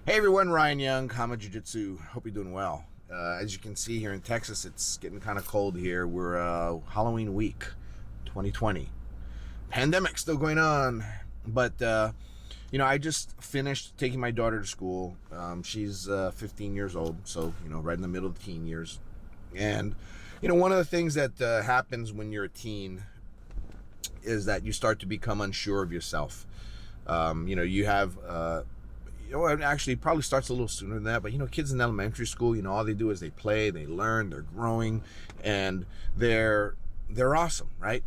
Hey everyone, Ryan Young, KAATARO Jiu-Jitsu. Hope you're doing well. As you can see here in Texas, it's getting kind of cold here. We're Halloween week, 2020. Pandemic still going on, but I just finished taking my daughter to school. She's 15 years old, so right in the middle of the teen years. And one of the things that happens when you're a teen is that you start to become unsure of yourself. You have it actually probably starts a little sooner than that, but kids in elementary school, all they do is they play, they learn, they're growing, and they're awesome, right?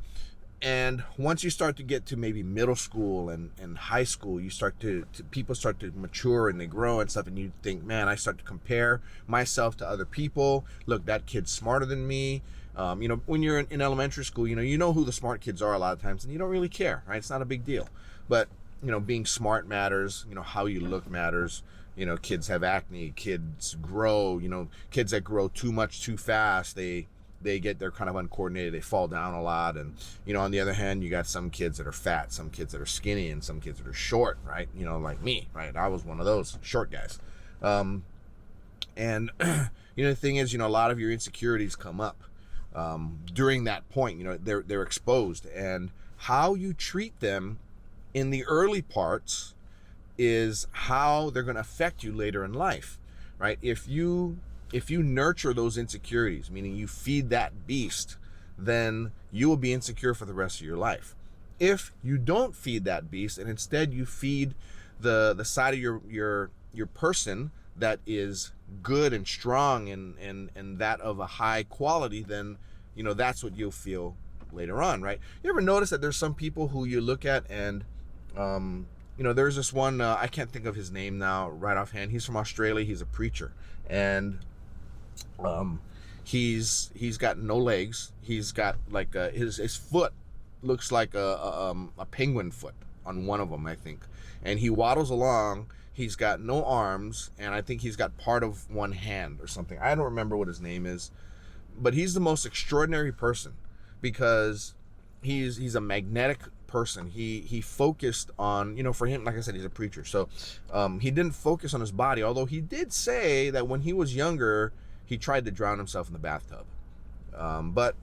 And once you start to get to maybe middle school and high school, you start to people start to mature and they grow and stuff, and you think, man, I start to compare myself to other people. Look, that kid's smarter than me. When you're in elementary school, you know who the smart kids are a lot of times, and you don't really care, right? It's not a big deal. But being smart matters. How you look matters. Kids have acne. Kids grow. Kids that grow too much too fast, they're kind of uncoordinated. They fall down a lot. And on the other hand, you got some kids that are fat, some kids that are skinny, and some kids that are short, right? Like me, right? I was one of those short guys. And the thing is, a lot of your insecurities come up during that point. They're exposed, and how you treat them in the early parts is how they're going to affect you later in life, right? If you nurture those insecurities, meaning you feed that beast, then you will be insecure for the rest of your life. If you don't feed that beast and instead you feed the side of your person that is good and strong and that of a high quality, then that's what you'll feel later on, right? You ever notice that there's some people who you look at and there's this one, I can't think of his name now right offhand. He's from Australia. He's a preacher, and he's got no legs. He's got like his foot looks like a penguin foot on one of them, I think, and he waddles along. He's got no arms, and I think he's got part of one hand or something. I don't remember what his name is, but he's the most extraordinary person because he's a magnetic person. He focused on, for him, like I said, he's a preacher, so he didn't focus on his body, although he did say that when he was younger he tried to drown himself in the bathtub, but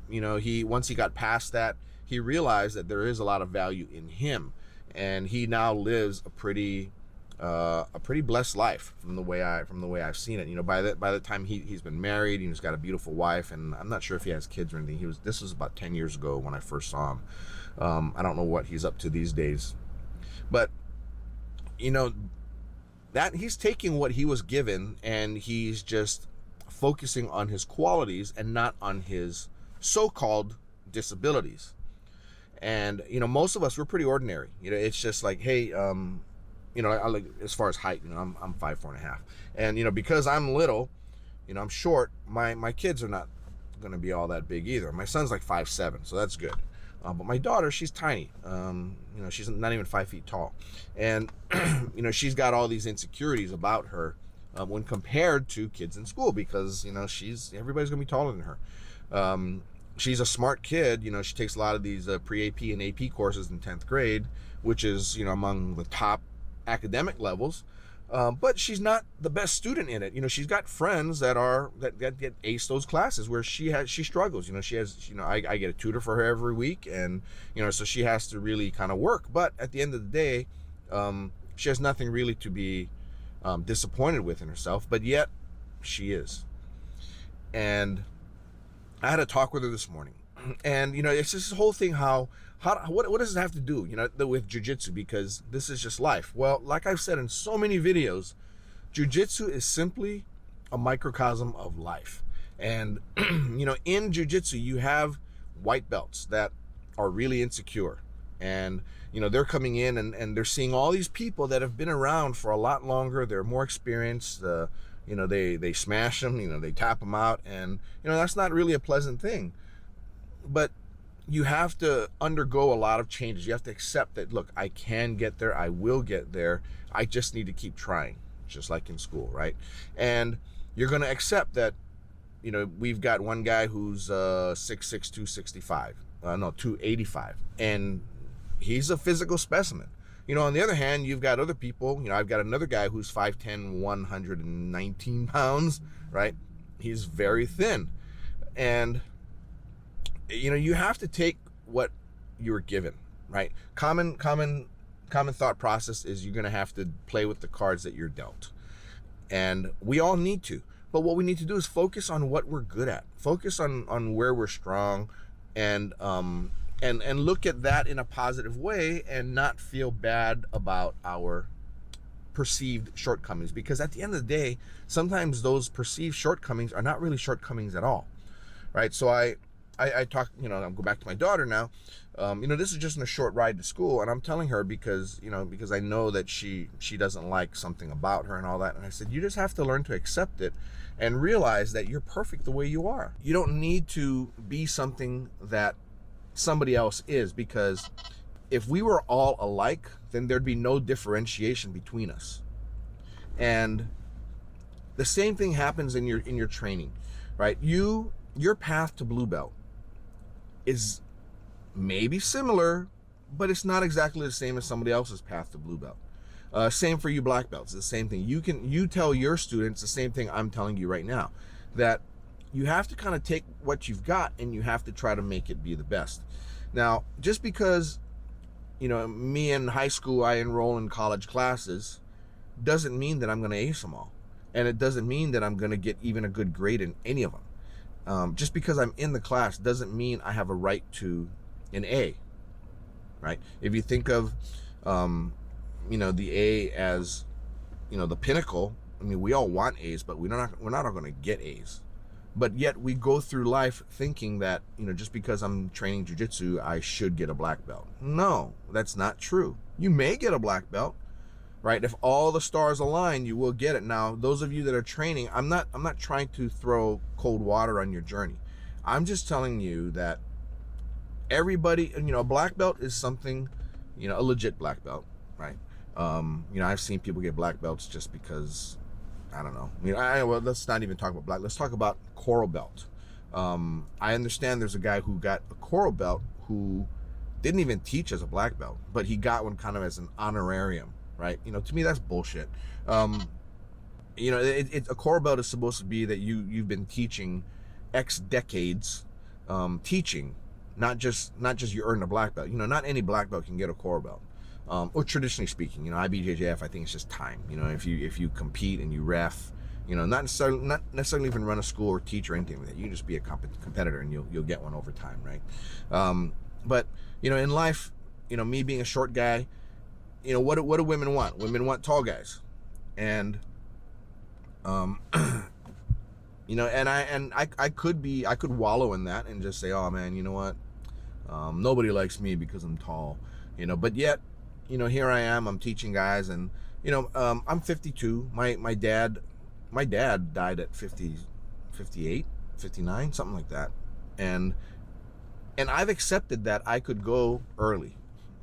once he got past that, he realized that there is a lot of value in him, and he now lives a pretty blessed life from the way I've seen it. By the time he's been married, he's got a beautiful wife, and I'm not sure if he has kids or anything. This was about 10 years ago when I first saw him. I don't know what he's up to these days, but that he's taking what he was given and he's just focusing on his qualities and not on his so-called disabilities. And most of us, we're pretty ordinary. It's just like, hey, I like, as far as height, I'm 5'4.5", and because I'm little, I'm short. My kids are not going to be all that big either. My son's like 5'7", so that's good. But my daughter, she's tiny. She's not even 5 feet tall, and she's got all these insecurities about her when compared to kids in school, because everybody's going to be taller than her. She's a smart kid. She takes a lot of these pre-AP and AP courses in 10th grade, which is among the top academic levels, but she's not the best student in it. She's got friends that get ace those classes where she struggles. She has I get a tutor for her every week, and so she has to really kind of work, but at the end of the day, she has nothing really to be disappointed with in herself, but yet she is. And I had a talk with her this morning, and it's just this whole thing, what does it have to do with jiu-jitsu, because this is just life. Well, like I've said in so many videos, jiu-jitsu is simply a microcosm of life. And in jiu-jitsu you have white belts that are really insecure, and they're coming in and they're seeing all these people that have been around for a lot longer. They're more experienced. They smash them, they tap them out, and that's not really a pleasant thing. But you have to undergo a lot of changes. You have to accept that, look, I can get there, I will get there, I just need to keep trying, just like in school, right? And you're going to accept that, we've got one guy who's 6'6", 265, 285, and he's a physical specimen. On the other hand, you've got other people. I've got another guy who's 5'10", 119 pounds, right? He's very thin. And, you have to take what you're given, right? Common thought process is you're going to have to play with the cards that you're dealt. And we all need to. But what we need to do is focus on what we're good at. Focus on where we're strong, and look at that in a positive way, and not feel bad about our perceived shortcomings. Because at the end of the day, sometimes those perceived shortcomings are not really shortcomings at all, right? So I talk, I'll go back to my daughter now. This is just in a short ride to school, and I'm telling her because I know that she doesn't like something about her and all that. And I said, you just have to learn to accept it and realize that you're perfect the way you are. You don't need to be something that somebody else is, because if we were all alike, then there'd be no differentiation between us. And the same thing happens in your training, right? Your path to blue belt is maybe similar, but it's not exactly the same as somebody else's path to blue belt. Same for you black belts. It's the same thing. You tell your students the same thing I'm telling you right now, that you have to kind of take what you've got and you have to try to make it be the best. Now, just because me in high school I enroll in college classes doesn't mean that I'm going to ace them all, and it doesn't mean that I'm going to get even a good grade in any of them. Just because I'm in the class doesn't mean I have a right to an A, right? If you think of the A as the pinnacle, we all want A's, but we're not all going to get A's. But yet we go through life thinking that just because I'm training jiu-jitsu I should get a black belt. No, that's not true. You may get a black belt, right? If all the stars align, you will get it. Now, those of you that are training, I'm not trying to throw cold water on your journey. I'm just telling you that everybody, a black belt is something, a legit black belt, right? I've seen people get black belts just because, I don't know. Well, let's not even talk about black. Let's talk about coral belt. I understand there's a guy who got a coral belt who didn't even teach as a black belt, but he got one kind of as an honorarium, right? To me, that's bullshit. A coral belt is supposed to be that you've been teaching X decades, teaching, not just you earned a black belt. Not any black belt can get a coral belt. Or traditionally speaking, IBJJF, I think it's just time. If you compete and you ref, not necessarily even run a school or teach or anything like that. You can just be a competitor and you'll get one over time, right? But in life, me being a short guy, what do women want? Women want tall guys, and I could wallow in that and just say, oh man, you know what? Nobody likes me because I'm tall, but yet, here I am, I'm teaching guys, and, I'm 52. My dad died at 50, 58, 59, something like that. And I've accepted that I could go early,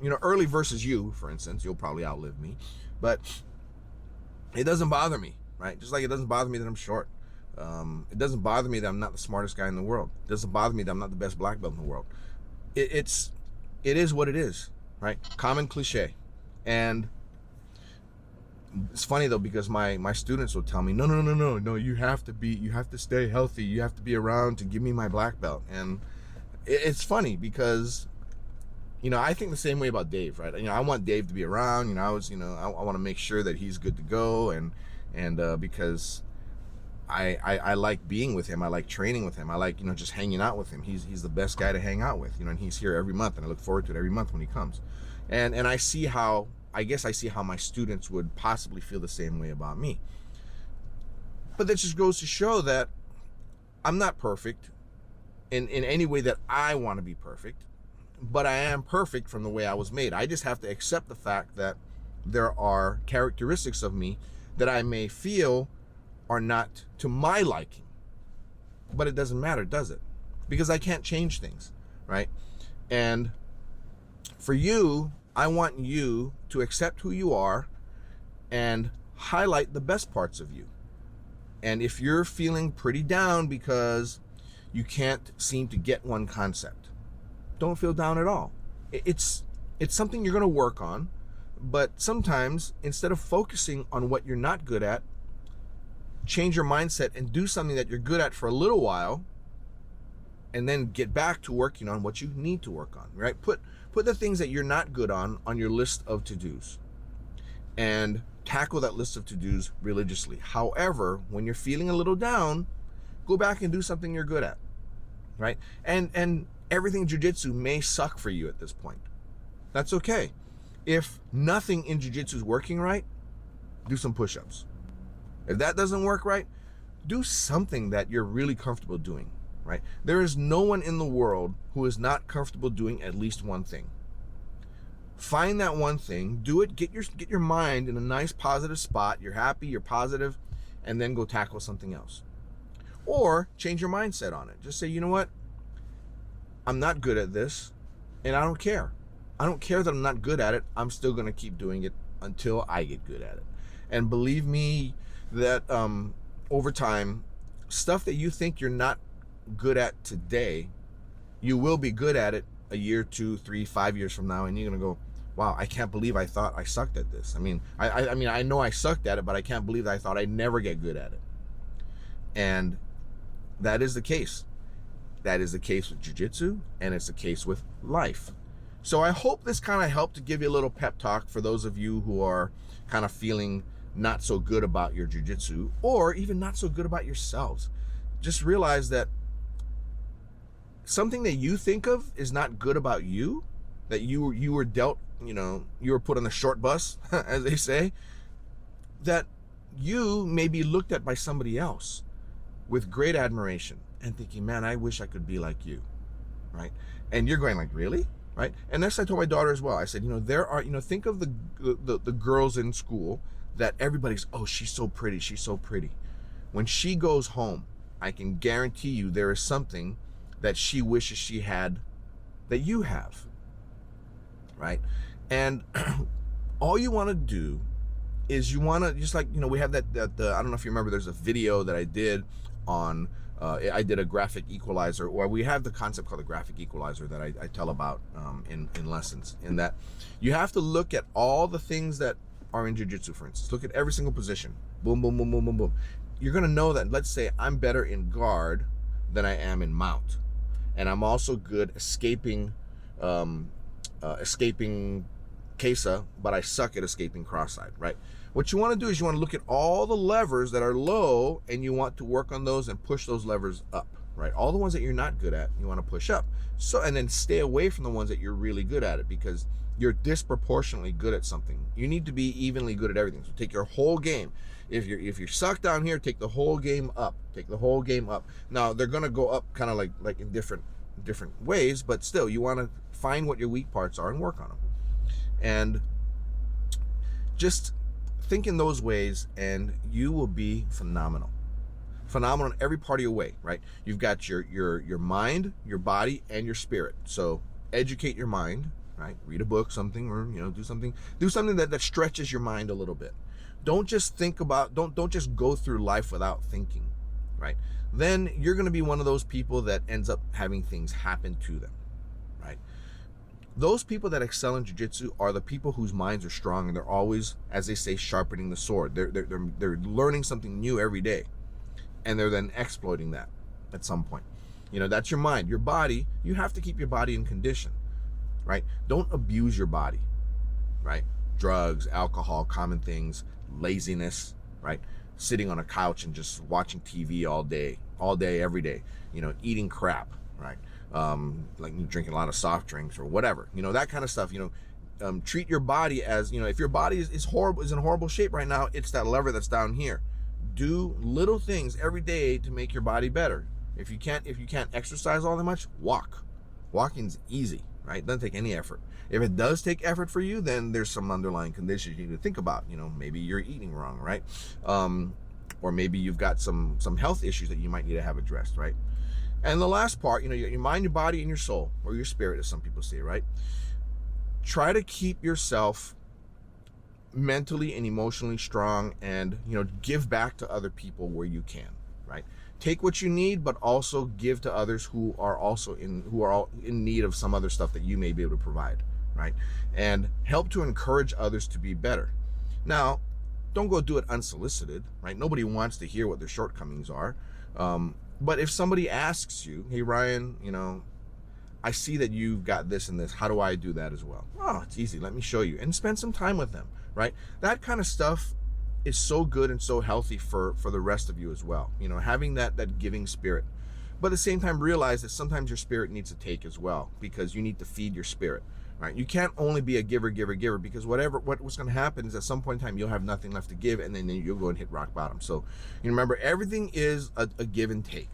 early versus you, for instance. You'll probably outlive me, but it doesn't bother me, right? Just like it doesn't bother me that I'm short. It doesn't bother me that I'm not the smartest guy in the world. It doesn't bother me that I'm not the best black belt in the world. It is what it is, right? Common cliche. And it's funny though, because my students will tell me, no, you have to stay healthy, you have to be around to give me my black belt. And it's funny because I think the same way about Dave, right? I want Dave to be around. I want to make sure that he's good to go, and because I like being with him, I like training with him, I like just hanging out with him. He's the best guy to hang out with, and he's here every month, and I look forward to it every month when he comes. And I see how my students would possibly feel the same way about me. But that just goes to show that I'm not perfect in any way that I want to be perfect, but I am perfect from the way I was made. I just have to accept the fact that there are characteristics of me that I may feel are not to my liking. But it doesn't matter, does it? Because I can't change things, right? And for you, I want you to accept who you are and highlight the best parts of you. And if you're feeling pretty down because you can't seem to get one concept, don't feel down at all. It's something you're going to work on, But sometimes, instead of focusing on what you're not good at, change your mindset and do something that you're good at for a little while, and then get back to working on what you need to work on, right? Put the things that you're not good on your list of to-dos, and tackle that list of to-dos religiously. However, when you're feeling a little down, go back and do something you're good at, right? And everything jiu-jitsu may suck for you at this point. That's okay. If nothing in jiu-jitsu is working right, do some push-ups. If that doesn't work right, do something that you're really comfortable doing, right? There is no one in the world who is not comfortable doing at least one thing. Find that one thing, do it, get your mind in a nice positive spot. You're happy, you're positive, and then go tackle something else. Or change your mindset on it. Just say, you know what? I'm not good at this, and I don't care. I don't care that I'm not good at it. I'm still going to keep doing it until I get good at it. And believe me that over time, stuff that you think you're not good at today, you will be good at it a year, 2, 3, 5 years from now, and you're going to go, wow, I can't believe I thought I sucked at this. I mean, I know I sucked at it, but I can't believe that I thought I'd never get good at it. And that is the case. That is the case with jiu-jitsu, and it's the case with life. So I hope this kind of helped to give you a little pep talk for those of you who are kind of feeling not so good about your jiu-jitsu, or even not so good about yourselves. Just realize that something that you think of is not good about you, that you were dealt, you were put on the short bus, as they say, that you may be looked at by somebody else with great admiration and thinking, man, I wish I could be like you, right? And you're going like, really? Right? And that's what I told my daughter as well. I said, there are, think of the girls in school that everybody's, oh, she's so pretty, she's so pretty. When she goes home, I can guarantee you there is something that she wishes she had that you have, right? And all you want to do is you want to, just like, we have that I don't know if you remember, there's a video that I did on, I did a graphic equalizer, or we have the concept called the graphic equalizer that I tell about in lessons, in that you have to look at all the things that are in jiu-jitsu, for instance. Look at every single position. Boom, boom, boom, boom, boom, boom. You're going to know that, let's say I'm better in guard than I am in mount. And I'm also good escaping KAATARO, but I suck at escaping cross-side, right? What you want to do is you want to look at all the levers that are low, and you want to work on those and push those levers up, right? All the ones that you're not good at, you want to push up. So, and then stay away from the ones that you're really good at it, because you're disproportionately good at something. You need to be evenly good at everything. So take your whole game. If you're sucked down here, take the whole game up. Take the whole game up. Now they're gonna go up kind of like in different ways, but still you want to find what your weak parts are and work on them. And just think in those ways, and you will be phenomenal. Phenomenal in every part of your way, right? You've got your mind, your body, and your spirit. So educate your mind, right? Read a book, something, or do something that stretches your mind a little bit. Don't just don't just go through life without thinking, right? Then you're going to be one of those people that ends up having things happen to them, right? Those people that excel in jiu-jitsu are the people whose minds are strong, and they're always, as they say, sharpening the sword. They're learning something new every day, and they're then exploiting that at some point. That's your mind. Your body, you have to keep your body in condition, right? Don't abuse your body, right? Drugs, alcohol, common things, laziness, right? Sitting on a couch and just watching TV all day, every day, eating crap, right? Like drinking a lot of soft drinks or whatever, that kind of stuff. Treat your body as, if your body is in horrible shape right now, it's that lever that's down here. Do little things every day to make your body better. If you can't exercise all that much, walk. Walking's easy, right? Doesn't take any effort. If it does take effort for you, then there's some underlying conditions you need to think about. Maybe you're eating wrong, right? Or maybe you've got some health issues that you might need to have addressed, right? And the last part, your mind, your body, and your soul, or your spirit, as some people say, right? Try to keep yourself mentally and emotionally strong, and give back to other people where you can, right? Take what you need, but also give to others who are in need of some other stuff that you may be able to provide, right? And help to encourage others to be better. Now, don't go do it unsolicited, right? Nobody wants to hear what their shortcomings are. But if somebody asks you, hey, Ryan, I see that you've got this and this. How do I do that as well? Oh, it's easy. Let me show you. And spend some time with them, right? That kind of stuff is so good and so healthy for the rest of you as well. Having that giving spirit. But at the same time, realize that sometimes your spirit needs to take as well, because you need to feed your spirit, right? You can't only be a giver, because what's going to happen is at some point in time, you'll have nothing left to give, and then you'll go and hit rock bottom. So remember, everything is a give and take,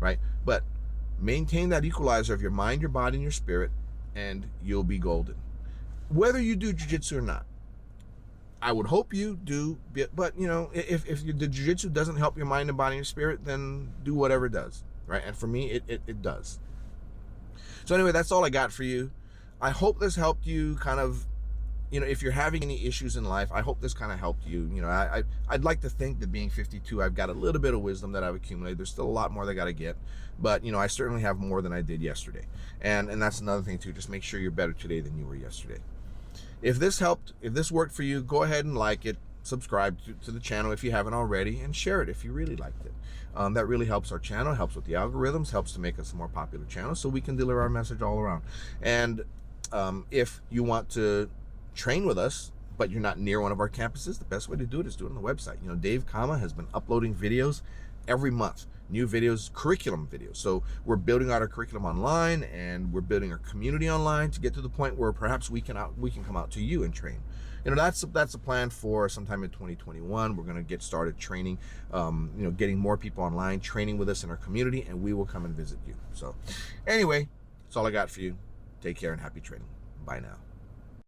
right? But maintain that equalizer of your mind, your body, and your spirit, and you'll be golden. Whether you do jiu-jitsu or not, I would hope you do, but if the jiu-jitsu doesn't help your mind and body and your spirit, then do whatever it does, right? And for me, it does. So anyway, that's all I got for you. I hope this helped you kind of, if you're having any issues in life, I hope this kind of helped you. I'd like to think that being 52, I've got a little bit of wisdom that I've accumulated. There's still a lot more that I got to get, but I certainly have more than I did yesterday. And that's another thing too. Just make sure you're better today than you were yesterday. If this helped, if this worked for you, go ahead and like it, subscribe to the channel if you haven't already, and share it if you really liked it. That really helps our channel, helps with the algorithms, helps to make us a more popular channel so we can deliver our message all around. And if you want to train with us, but you're not near one of our campuses, the best way to do it is do it on the website. Dave Kama has been uploading videos every month, new videos, curriculum videos. So we're building out our curriculum online, and we're building our community online to get to the point where perhaps we can come out to you and train. That's a plan for sometime in 2021. We're going to get started training, getting more people online, training with us in our community, and we will come and visit you. So anyway, that's all I got for you. Take care and happy training. Bye now.